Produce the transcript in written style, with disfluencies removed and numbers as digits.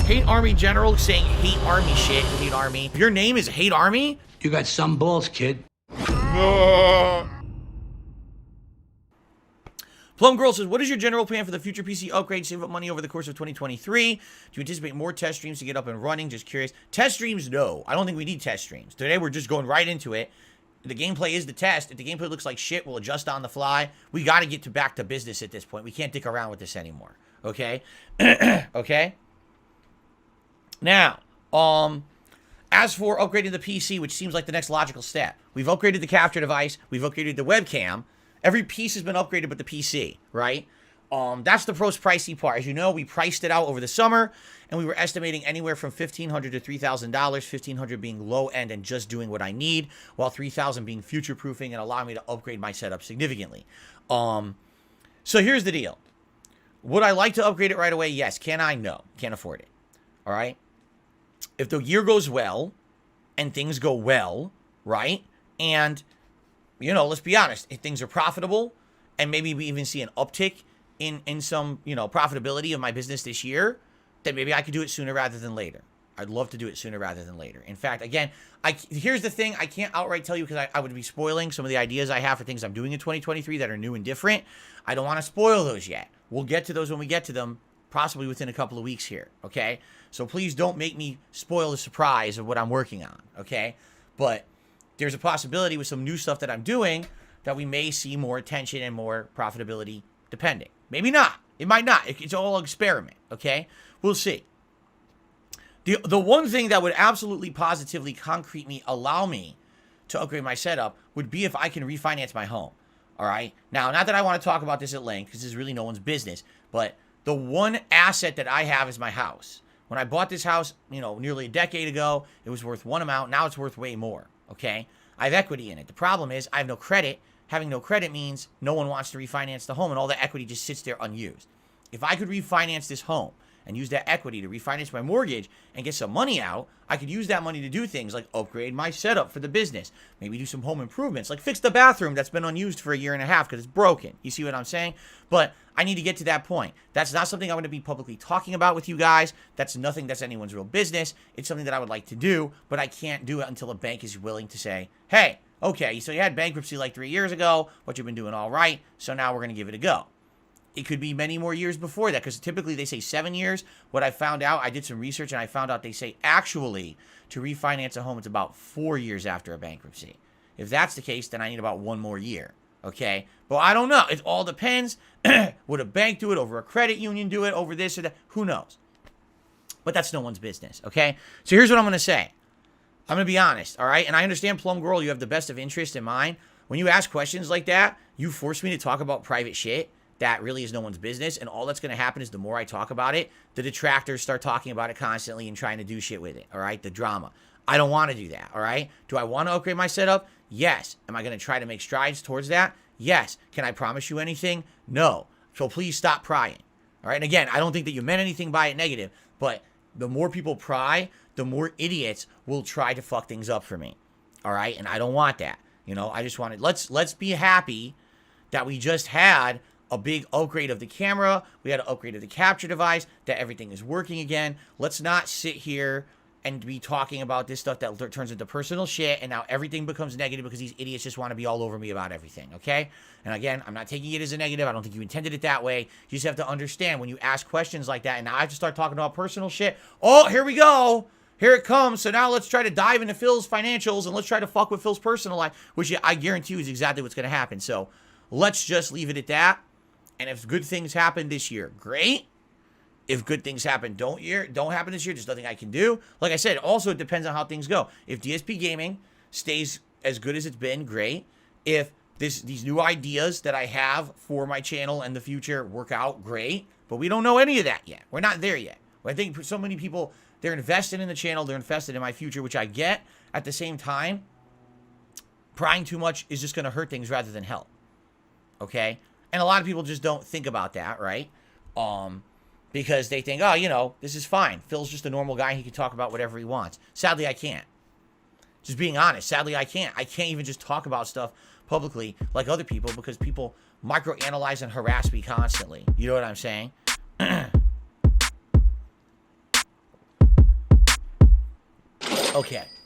Hate Army General saying hate Army shit. Hate Army. If your name is Hate Army, you got some balls, kid. Plum Girl says, what is your general plan for the future PC upgrade? Save up money over the course of 2023. Do you anticipate more test streams to get up and running? Just curious. Test streams, no. I don't think we need test streams. Today, we're just going right into it. The gameplay is the test. If the gameplay looks like shit, we'll adjust on the fly. We got to get back to business at this point. We can't dick around with this anymore. Okay? Okay? Now, as for upgrading the PC, which seems like the next logical step, we've upgraded the capture device. We've upgraded the webcam. Every piece has been upgraded but the PC, right? That's the most pricey part. As you know, we priced it out over the summer, and we were estimating anywhere from $1,500 to $3,000, $1,500 being low end and just doing what I need, while $3,000 being future-proofing and allowing me to upgrade my setup significantly. So here's the deal. Would I like to upgrade it right away? Yes. Can I? No. Can't afford it. All right? If the year goes well, and things go well, right? And you know, let's be honest, if things are profitable and maybe we even see an uptick in some, you know, profitability of my business this year, then maybe I could do it sooner rather than later. I'd love to do it sooner rather than later. In fact, again, here's the thing. I can't outright tell you because I would be spoiling some of the ideas I have for things I'm doing in 2023 that are new and different. I don't want to spoil those yet. We'll get to those when we get to them, possibly within a couple of weeks here, okay? So please don't make me spoil the surprise of what I'm working on, okay? But there's a possibility with some new stuff that I'm doing that we may see more attention and more profitability depending. Maybe not. It might not. It's all an experiment, okay? We'll see. The one thing that would absolutely positively concretely allow me to upgrade my setup would be if I can refinance my home, all right? Now, not that I want to talk about this at length because this is really no one's business, but the one asset that I have is my house. When I bought this house, you know, nearly a decade ago, it was worth one amount. Now it's worth way more. Okay, I have equity in it. The problem is I have no credit. Having no credit means no one wants to refinance the home, and all the equity just sits there unused. If I could refinance this home and use that equity to refinance my mortgage and get some money out, I could use that money to do things like upgrade my setup for the business, maybe do some home improvements, like fix the bathroom that's been unused for a year and a half because it's broken. You see what I'm saying? But I need to get to that point. That's not something I'm going to be publicly talking about with you guys. That's nothing that's anyone's real business. It's something that I would like to do, but I can't do it until a bank is willing to say, hey, okay, so you had bankruptcy like 3 years ago, but you've been doing all right, so now we're going to give it a go. It could be many more years before that because typically they say 7 years. What I found out, I did some research and I found out they say actually to refinance a home, it's about 4 years after a bankruptcy. If that's the case, then I need about 1 more year. Okay? But I don't know. It all depends. Would a bank do it? Over a credit union do it? Over this or that? Who knows? But that's no one's business. Okay? So here's what I'm going to say. I'm going to be honest. All right? And I understand, Plum Girl, you have the best of interest in mind. When you ask questions like that, you force me to talk about private shit. That really is no one's business, and all that's going to happen is the more I talk about it, the detractors start talking about it constantly and trying to do shit with it, all right? The drama. I don't want to do that, all right? Do I want to upgrade my setup? Yes. Am I going to try to make strides towards that? Yes. Can I promise you anything? No. So please stop prying, all right? And again, I don't think that you meant anything by it negative, but the more people pry, the more idiots will try to fuck things up for me, all right? And I don't want that. You know, I just wanted, let's be happy that we just had a big upgrade of the camera. We had an upgrade of the capture device, that everything is working again. Let's not sit here and be talking about this stuff that turns into personal shit, and now everything becomes negative because these idiots just want to be all over me about everything, okay? And again, I'm not taking it as a negative. I don't think you intended it that way. You just have to understand when you ask questions like that, and now I have to start talking about personal shit. Oh, here we go. Here it comes. So now let's try to dive into Phil's financials, and let's try to fuck with Phil's personal life, which I guarantee you is exactly what's going to happen. So let's just leave it at that. And if good things happen this year, great. If good things happen don't happen this year, there's nothing I can do. Like I said, also it depends on how things go. If DSP Gaming stays as good as it's been, great. If these new ideas that I have for my channel and the future work out, great. But we don't know any of that yet. We're not there yet. I think so many people, they're invested in the channel, they're invested in my future, which I get. At the same time, prying too much is just going to hurt things rather than help. Okay? And a lot of people just don't think about that, right? Because they think, oh, you know, this is fine. Phil's just a normal guy. He can talk about whatever he wants. Sadly, I can't. Just being honest. Sadly, I can't. I can't even just talk about stuff publicly like other people because people microanalyze and harass me constantly. You know what I'm saying? Okay.